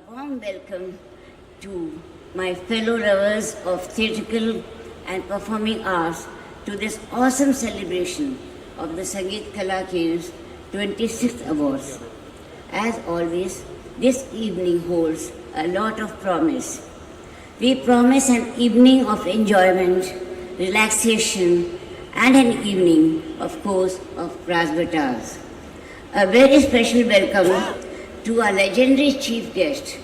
warm welcome to my fellow lovers of theatrical and performing arts to this awesome celebration of the Sangeet Kala Kendra's 26th Awards. As always, this evening holds a lot of promise. We promise an evening of enjoyment, relaxation, and an evening, of course, of razzmatazz. A very special welcome to our legendary chief guest,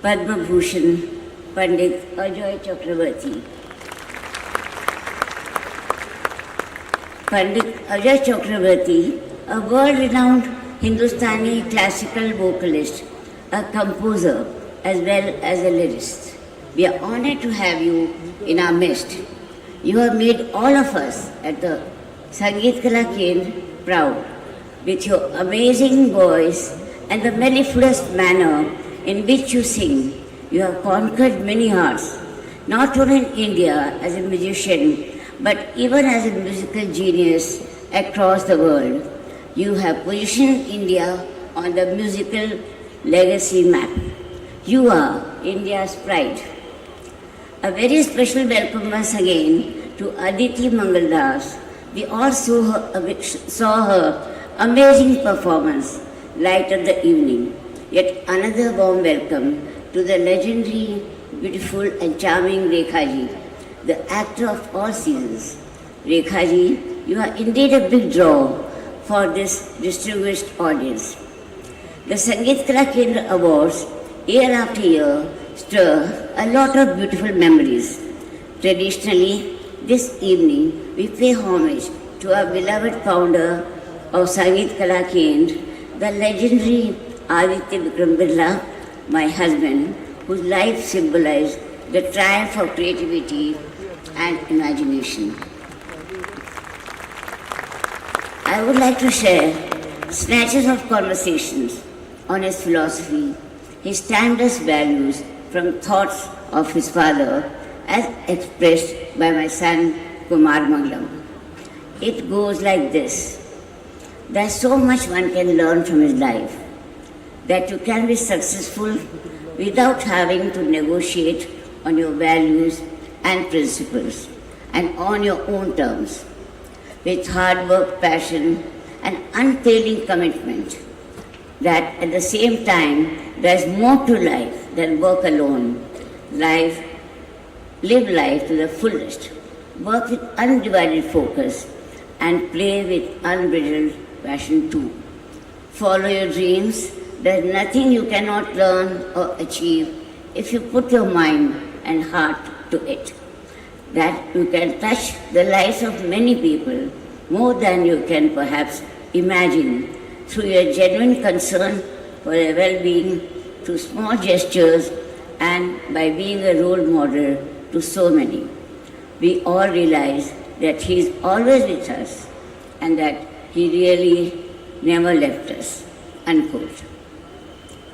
Padma Bhushan, Pandit Ajoy Chakravarti. Pandit Ajoy Chakravarti, a world-renowned Hindustani classical vocalist, a composer, as well as a lyricist. We are honored to have you in our midst. You have made all of us at the Sangeet Kala Kendra proud with your amazing voice and the mellifluous manner in which you sing. You have conquered many hearts, not only in India as a musician, but even as a musical genius across the world. You have positioned India on the musical legacy map. You are India's pride. A very special welcome once again to Aditi Mangaldas. We all saw her amazing performance light of the evening. Yet another warm welcome to the legendary, beautiful and charming Rekha Ji, the actor of all seasons. Rekha Ji, you are indeed a big draw for this distinguished audience. The Sangeet Kala Kendra Awards, year after year, stir a lot of beautiful memories. Traditionally, this evening, we pay homage to our beloved founder of Sangeet Kala Kendra, the legendary Aditya Vikram Birla, my husband, whose life symbolized the triumph of creativity and imagination. I would like to share snatches of conversations on his philosophy, his timeless values from thoughts of his father as expressed by my son Kumar Mangalam. It goes like this. There's so much one can learn from his life, that you can be successful without having to negotiate on your values and principles and on your own terms, with hard work, passion, and unfailing commitment, that at the same time there's more to life than work alone. Live life to the fullest, work with undivided focus, and play with unbridled passion too. Follow your dreams. There's nothing you cannot learn or achieve if you put your mind and heart to it. That you can touch the lives of many people more than you can perhaps imagine through your genuine concern for their well-being, through small gestures, and by being a role model to so many. We all realize that He is always with us and that He really never left us. Unquote.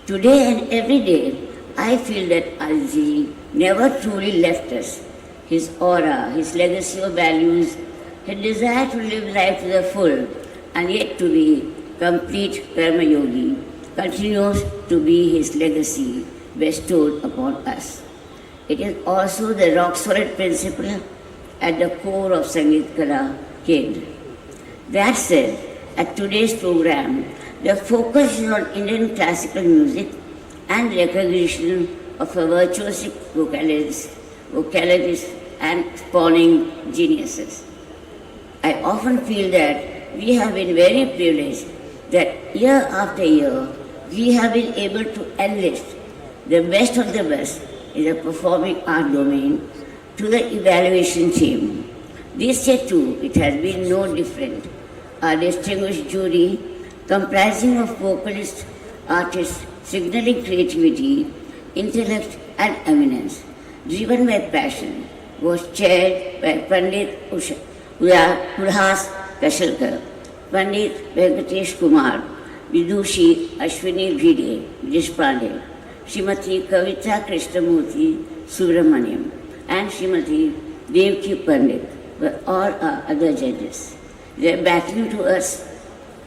Today and every day, I feel that Aditi never truly left us. His aura, his legacy of values, his desire to live life to the full and yet to be complete Karma Yogi continues to be his legacy bestowed upon us. It is also the rock-solid principle at the core of Sangeet Kala Kendra. That said, at today's program, the focus is on Indian classical music and recognition of a virtuosic vocalists and spawning geniuses. I often feel that we have been very privileged that year after year we have been able to enlist the best of the best in the performing art domain to the evaluation team. This year too, it has been no different. Our distinguished jury, comprising of vocalists, artists, signaling creativity, intellect and eminence, driven by passion, was chaired by Pandit Ulhas Kashalkar, Pandit Venkatesh Kumar, Vidushi Ashwini Bhide Deshpande, Srimati Kavita Krishnamurthy Subramaniam, and Srimati Devki Pandit were all our other judges. Their backing us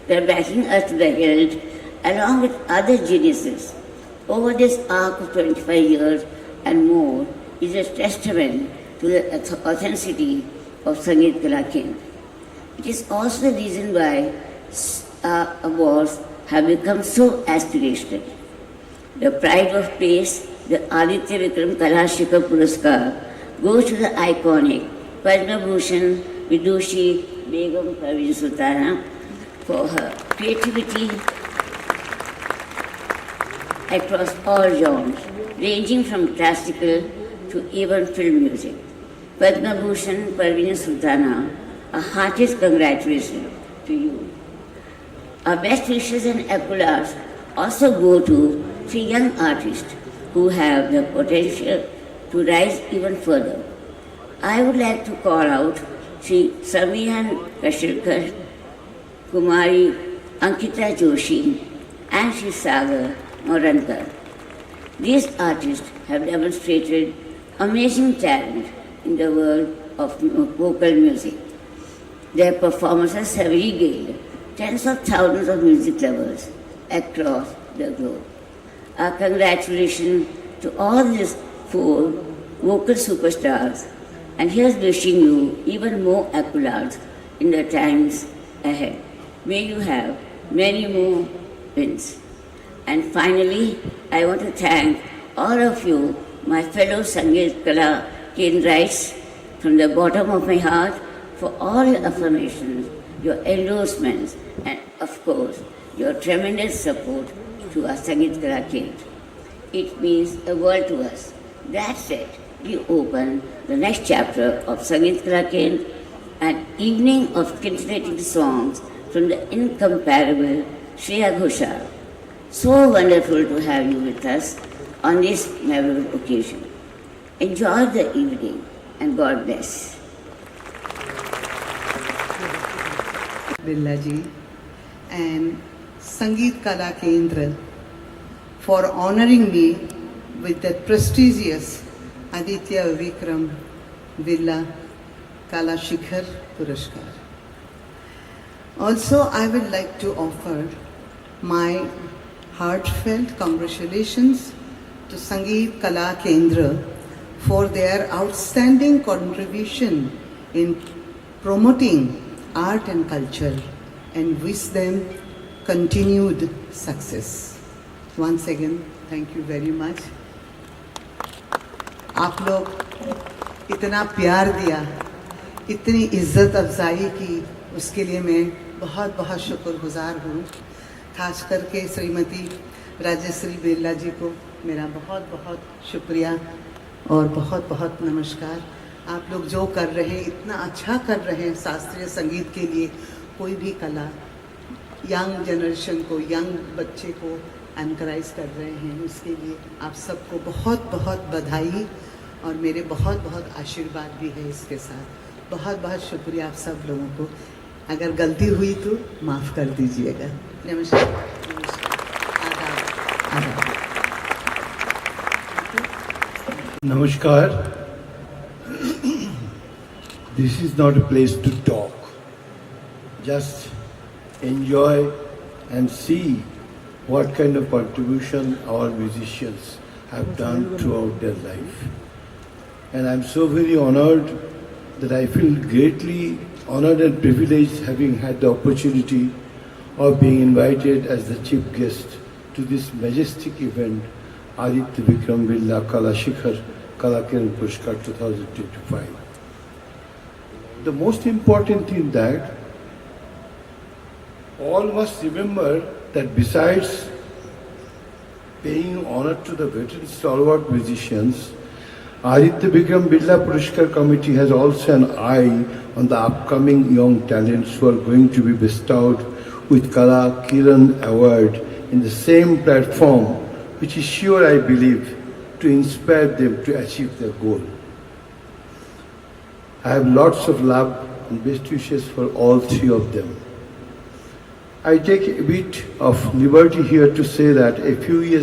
to the hilt, along with other geniuses over this arc of 25 years and more is a testament to the authenticity of Sangeet Kala Kendra. It is also the reason why our awards have become so aspirational. The pride of place, the Aditya Vikram Kala Shikhar Puraskar, goes to the iconic Padma Bhushan Vidushi Begum Parveen Sultana for her creativity across all genres, ranging from classical to even film music. Padma Bhushan Parveen Sultana, a heartiest congratulations to you. Our best wishes and accolades also go to 3 young artists who have the potential to rise even further. I would like to call out Sri Samihan Kashirkar, Kumari Ankita Joshi, and Sri Sagar Morankar. These artists have demonstrated amazing talent in the world of vocal music. Their performances have regaled tens of thousands of music lovers across the globe. Our congratulations to all these 4 vocal superstars, and here's wishing you even more accolades in the times ahead. May you have many more wins. And finally, I want to thank all of you, my fellow Sangeet Kala Kendraites, from the bottom of my heart for all your affirmations, your endorsements, and of course, your tremendous support to our Sangeet Kala Kendra. It means the world to us. That said, we open the next chapter of Sangeet Kala Kendra, an evening of scintillating songs from the incomparable Shreya Ghoshal. So wonderful to have you with us on this memorable occasion. Enjoy the evening and God bless. Birla ji and Sangeet Kala Kendra for honoring me with that prestigious Aditya Vikram Birla Kala Shikhar Puraskar. Also, I would like to offer my heartfelt congratulations to Sangeet Kala Kendra for their outstanding contribution in promoting art and culture, and wish them continued success. Once again, thank you very much. आप लोग इतना प्यार दिया, इतनी इज्जत अफजाई की, उसके लिए मैं बहुत बहुत शुक्रगुजार हूँ. खास करके श्रीमती राजश्री बिरला जी को मेरा बहुत बहुत शुक्रिया और बहुत बहुत नमस्कार. आप लोग जो कर रहे हैं, इतना अच्छा कर रहे हैं शास्त्रीय संगीत के लिए. कोई भी कला यंग जनरेशन को, यंग बच्चे को एनकरेज कर रहे हैं, उसके लिए आप सबको बहुत बहुत बधाई और मेरे बहुत बहुत आशीर्वाद भी है इसके साथ. बहुत बहुत शुक्रिया आप सब लोगों को. अगर गलती हुई तो माफ़ कर दीजिएगा. नमस्कार. Namaskar. This is not a place to talk. Just enjoy and see what kind of contribution our musicians have done throughout their life. And I'm so very honored that I feel greatly honored and privileged having had the opportunity of being invited as the chief guest to this majestic event, Aditya Vikram Birla Kala Shikhar Kala Kendra Puraskar 2025. The most important thing that all must remember that besides paying honor to the veteran stalwart musicians, Aditya Vikram Birla Puraskar Committee has also an eye on the upcoming young talents who are going to be bestowed with Kala Kiran Award in the same platform, which is sure, I believe, to inspire them to achieve their goal. I have lots of love and best wishes for all 3 of them. I take a bit of liberty here to say that a few years